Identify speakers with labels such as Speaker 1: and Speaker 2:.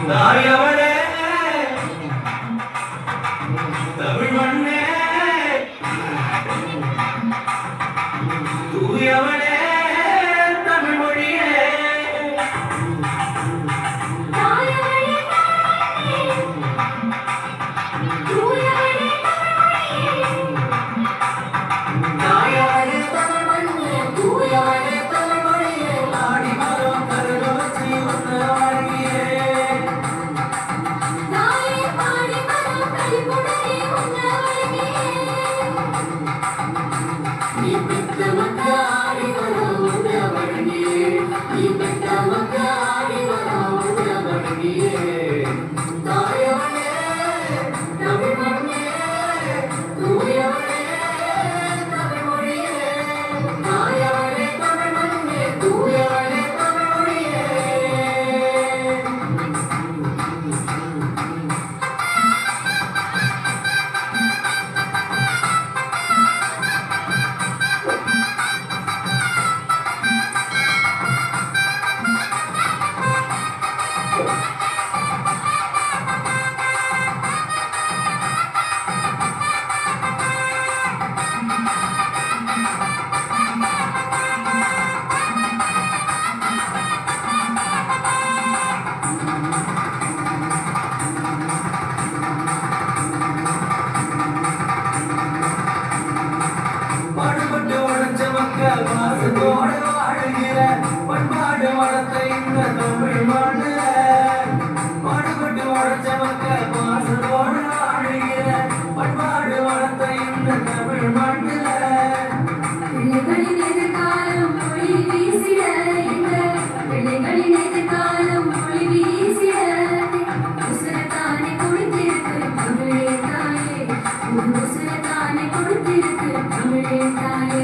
Speaker 1: தாயவளே தமிழ் மண்ணே தூயவளே தமிழ் மொழியே பாசத்தோடு வாழ்கிற பண்பாடு வளர்த்த இந்த தமிழ் மண்ணில பாடுபட்டு உழைச்ச மக்கள் பாசத்தோடு வாழ்கிற பண்பாடு வளர்த்த இந்த தமிழ் மண்ணில
Speaker 2: பிள்ளைகளின் எதிர்காலம் மொழி வீசிட பிள்ளைகளின் எதிர்காலம் மொழி வீசிட உசுரத்தானே கொடுத்திருக்கு தமிழே தாயே உசுரத்தானே கொடுத்திருக்கு தமிழே தாயே